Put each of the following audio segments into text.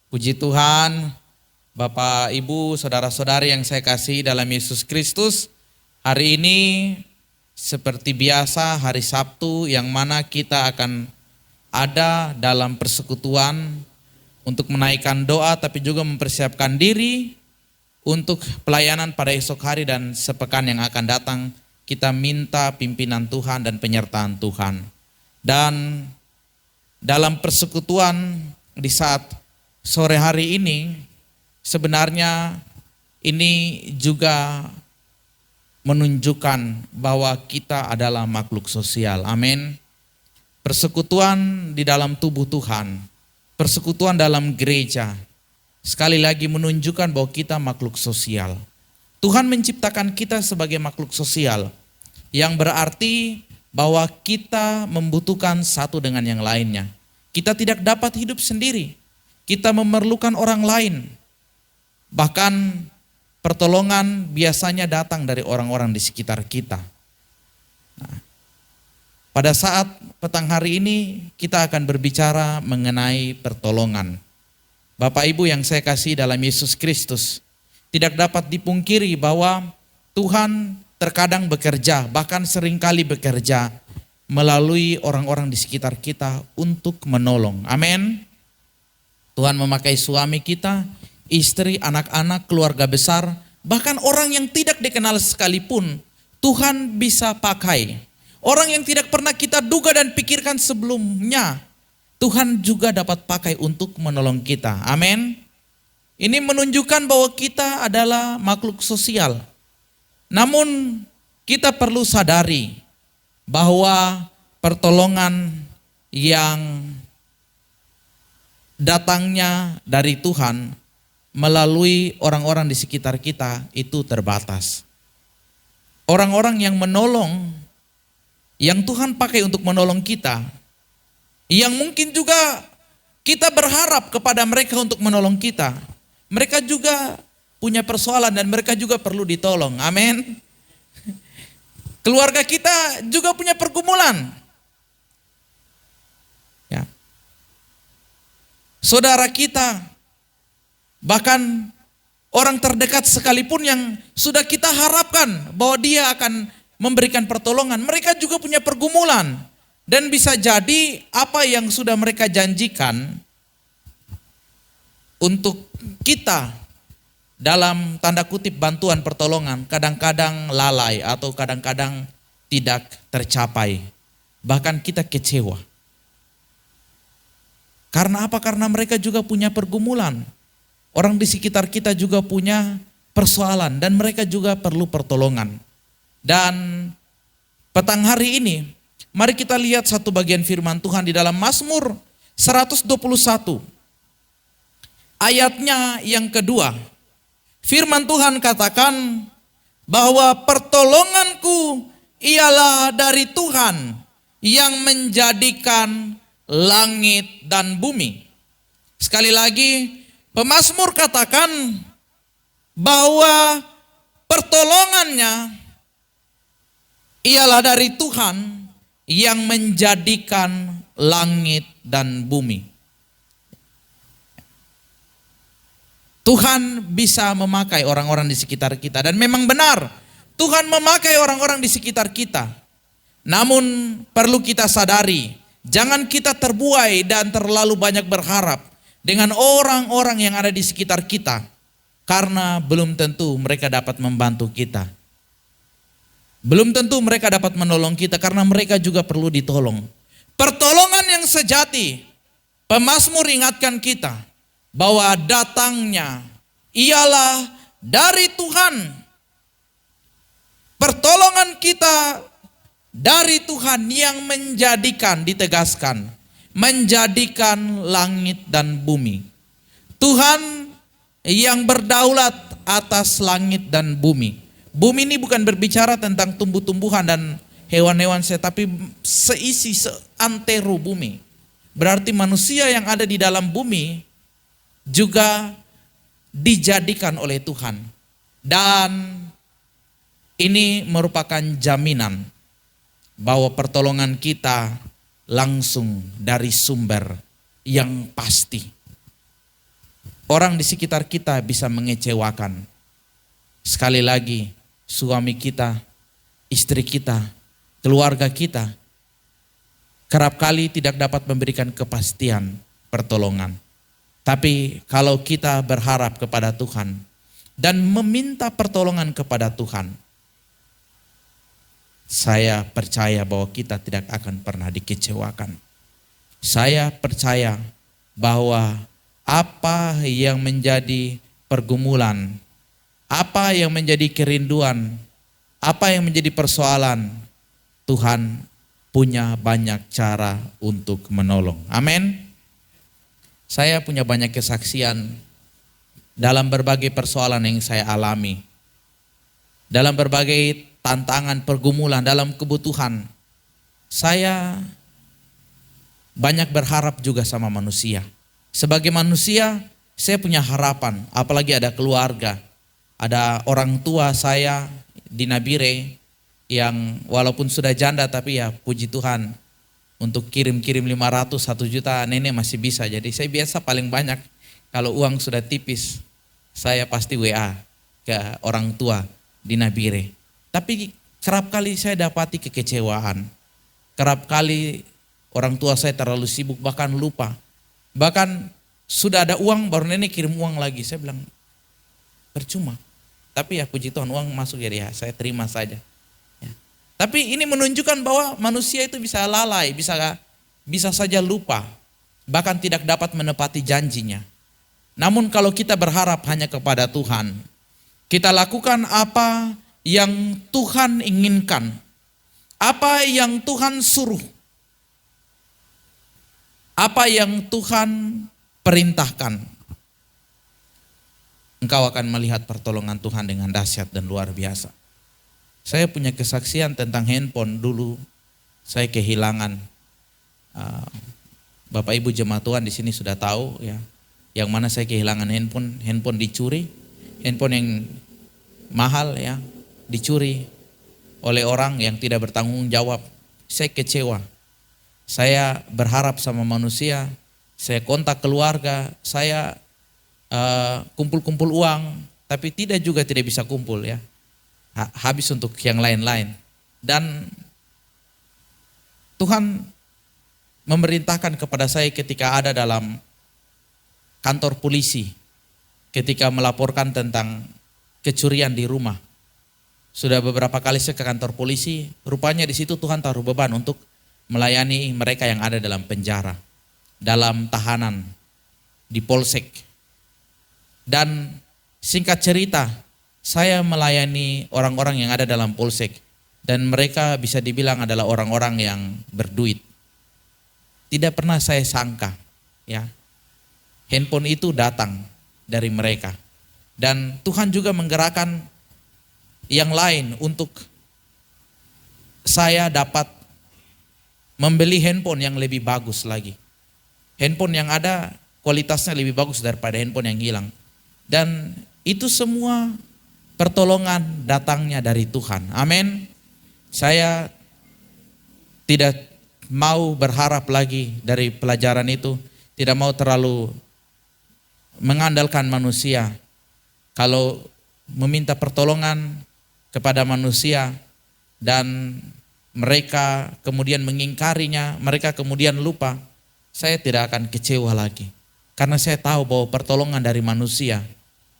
Puji Tuhan, Bapak, Ibu, Saudara-saudari yang saya kasih dalam Yesus Kristus. Hari ini seperti biasa hari Sabtu yang mana kita akan ada dalam persekutuan untuk menaikkan doa tapi juga mempersiapkan diri untuk pelayanan pada esok hari dan sepekan yang akan datang. Kita minta pimpinan Tuhan dan penyertaan Tuhan. Dan dalam persekutuan di saat sore hari ini, sebenarnya ini juga menunjukkan bahwa kita adalah makhluk sosial. Amin. Persekutuan di dalam tubuh Tuhan, persekutuan dalam gereja, sekali lagi menunjukkan bahwa kita makhluk sosial. Tuhan menciptakan kita sebagai makhluk sosial, yang berarti bahwa kita membutuhkan satu dengan yang lainnya. Kita tidak dapat hidup sendiri. Kita memerlukan orang lain. Bahkan pertolongan biasanya datang dari orang-orang di sekitar kita. Nah, pada saat petang hari ini kita akan berbicara mengenai pertolongan. Bapak Ibu yang saya kasih dalam Yesus Kristus, tidak dapat dipungkiri bahwa Tuhan terkadang bekerja, bahkan seringkali bekerja melalui orang-orang di sekitar kita untuk menolong. Amin. Tuhan memakai suami kita, istri, anak-anak, keluarga besar, bahkan orang yang tidak dikenal sekalipun Tuhan bisa pakai. Orang yang tidak pernah kita duga dan pikirkan sebelumnya, Tuhan juga dapat pakai untuk menolong kita. Amin. Ini menunjukkan bahwa kita adalah makhluk sosial. Namun kita perlu sadari bahwa pertolongan yang datangnya dari Tuhan melalui orang-orang di sekitar kita itu terbatas. Orang-orang yang menolong, yang Tuhan pakai untuk menolong kita, yang mungkin juga kita berharap kepada mereka untuk menolong kita, mereka juga punya persoalan dan mereka juga perlu ditolong. Amin. Keluarga kita juga punya pergumulan. Ya. Saudara kita, bahkan orang terdekat sekalipun yang sudah kita harapkan bahwa dia akan memberikan pertolongan, mereka juga punya pergumulan. Dan bisa jadi apa yang sudah mereka janjikan untuk kita dalam tanda kutip bantuan pertolongan kadang-kadang lalai atau kadang-kadang tidak tercapai. Bahkan kita kecewa. Karena apa? Karena mereka juga punya pergumulan. Orang di sekitar kita juga punya persoalan dan mereka juga perlu pertolongan. Dan petang hari ini mari kita lihat satu bagian firman Tuhan di dalam Mazmur 121. Ayatnya yang kedua. Firman Tuhan katakan bahwa pertolonganku ialah dari Tuhan yang menjadikan langit dan bumi. Sekali lagi, pemazmur katakan bahwa pertolongannya ialah dari Tuhan yang menjadikan langit dan bumi. Tuhan bisa memakai orang-orang di sekitar kita. Dan memang benar, Tuhan memakai orang-orang di sekitar kita. Namun perlu kita sadari, jangan kita terbuai dan terlalu banyak berharap dengan orang-orang yang ada di sekitar kita. Karena belum tentu mereka dapat membantu kita. Belum tentu mereka dapat menolong kita karena mereka juga perlu ditolong. Pertolongan yang sejati, pemazmur ingatkan kita bahwa datangnya ialah dari Tuhan. Pertolongan kita dari Tuhan yang menjadikan, ditegaskan, menjadikan langit dan bumi. Tuhan yang berdaulat atas langit dan bumi. Bumi ini bukan berbicara tentang tumbuh-tumbuhan dan hewan-hewan, tapi seisi seantero bumi. Berarti manusia yang ada di dalam bumi juga dijadikan oleh Tuhan. Dan ini merupakan jaminan bahwa pertolongan kita langsung dari sumber yang pasti. orang di sekitar kita bisa mengecewakan. Sekali lagi, suami kita, istri kita, keluarga kita, kerap kali tidak dapat memberikan kepastian pertolongan. Tapi kalau kita berharap kepada Tuhan dan meminta pertolongan kepada Tuhan, saya percaya bahwa kita tidak akan pernah dikecewakan. Saya percaya bahwa apa yang menjadi pergumulan, apa yang menjadi kerinduan, apa yang menjadi persoalan, Tuhan punya banyak cara untuk menolong. Amin. Saya punya banyak kesaksian dalam berbagai persoalan yang saya alami. Dalam berbagai tantangan, pergumulan, dalam kebutuhan. Saya banyak berharap juga sama manusia. Sebagai manusia, saya punya harapan, apalagi ada keluarga. Ada orang tua saya di Nabire yang walaupun sudah janda tapi ya puji Tuhan untuk kirim-kirim 500, 1 juta nenek masih bisa. Jadi saya biasa paling banyak kalau uang sudah tipis saya pasti WA ke orang tua di Nabire. Tapi kerap kali saya dapati kekecewaan. Kerap kali orang tua saya terlalu sibuk bahkan lupa. Bahkan sudah ada uang baru nenek kirim uang lagi. Saya bilang percuma. Tapi ya puji Tuhan uang masuk ya saya terima saja. Ya. Tapi ini menunjukkan bahwa manusia itu bisa lalai, bisa saja lupa. Bahkan tidak dapat menepati janjinya. Namun kalau kita berharap hanya kepada Tuhan, kita lakukan apa yang Tuhan inginkan, apa yang Tuhan suruh, apa yang Tuhan perintahkan, engkau akan melihat pertolongan Tuhan dengan dahsyat dan luar biasa. Saya punya kesaksian tentang handphone. Dulu saya kehilangan, Bapak Ibu jemaat Tuhan di sini sudah tahu ya, yang mana saya kehilangan handphone dicuri, handphone yang mahal ya, dicuri oleh orang yang tidak bertanggung jawab. Saya kecewa. Saya berharap sama manusia, saya kontak keluarga, saya kumpul-kumpul uang, tapi tidak bisa kumpul ya. Habis untuk yang lain-lain. Dan Tuhan memerintahkan kepada saya ketika ada dalam kantor polisi, ketika melaporkan tentang kecurian di rumah. Sudah beberapa kali saya ke kantor polisi, rupanya di situ Tuhan taruh beban untuk melayani mereka yang ada dalam penjara, dalam tahanan, di polsek. Dan singkat cerita, saya melayani orang-orang yang ada dalam polsek dan mereka bisa dibilang adalah orang-orang yang berduit. Tidak pernah saya sangka, ya, handphone itu datang dari mereka. Dan Tuhan juga menggerakkan yang lain untuk saya dapat membeli handphone yang lebih bagus lagi. Handphone yang ada kualitasnya lebih bagus daripada handphone yang hilang. Dan itu semua pertolongan datangnya dari Tuhan. Amin. Saya tidak mau berharap lagi dari pelajaran itu. Tidak mau terlalu mengandalkan manusia. Kalau meminta pertolongan kepada manusia dan mereka kemudian mengingkarinya, mereka kemudian lupa, saya tidak akan kecewa lagi. Karena saya tahu bahwa pertolongan dari manusia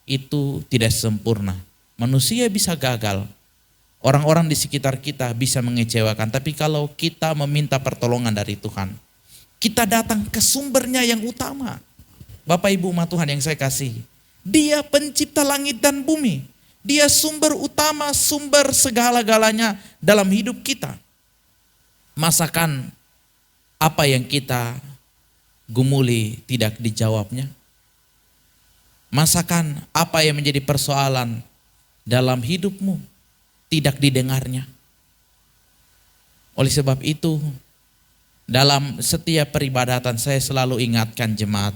itu tidak sempurna. Manusia bisa gagal, orang-orang di sekitar kita bisa mengecewakan. Tapi kalau kita meminta pertolongan dari Tuhan, kita datang ke sumbernya yang utama. Bapak Ibu umat Tuhan yang saya kasih, Dia pencipta langit dan bumi. Dia sumber utama, sumber segala-galanya dalam hidup kita. Masakan apa yang kita gumuli tidak dijawabnya? Masakan apa yang menjadi persoalan dalam hidupmu tidak didengarnya? Oleh sebab itu, dalam setiap peribadatan saya selalu ingatkan jemaat,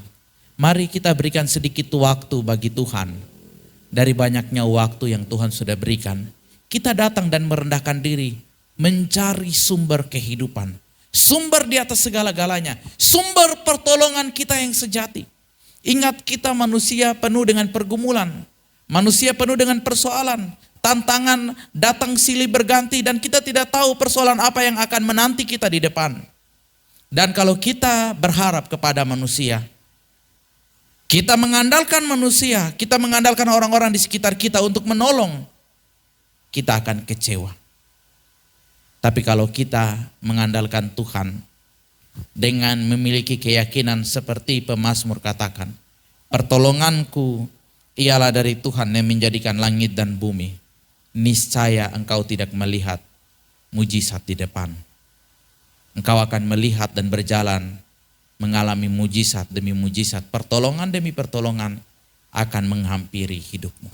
mari kita berikan sedikit waktu bagi Tuhan. Dari banyaknya waktu yang Tuhan sudah berikan, kita datang dan merendahkan diri, mencari sumber kehidupan, sumber di atas segala-galanya, sumber pertolongan kita yang sejati. Ingat, kita manusia penuh dengan pergumulan, manusia penuh dengan persoalan, tantangan datang silih berganti dan kita tidak tahu persoalan apa yang akan menanti kita di depan. Dan kalau kita berharap kepada manusia, kita mengandalkan manusia, kita mengandalkan orang-orang di sekitar kita untuk menolong, kita akan kecewa. Tapi kalau kita mengandalkan Tuhan, dengan memiliki keyakinan seperti pemazmur katakan, pertolonganku ialah dari Tuhan yang menjadikan langit dan bumi. Niscaya engkau tidak melihat mujizat di depan. Engkau akan melihat dan berjalan mengalami mujizat demi mujizat, pertolongan demi pertolongan akan menghampiri hidupmu.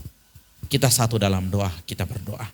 Kita satu dalam doa, kita berdoa.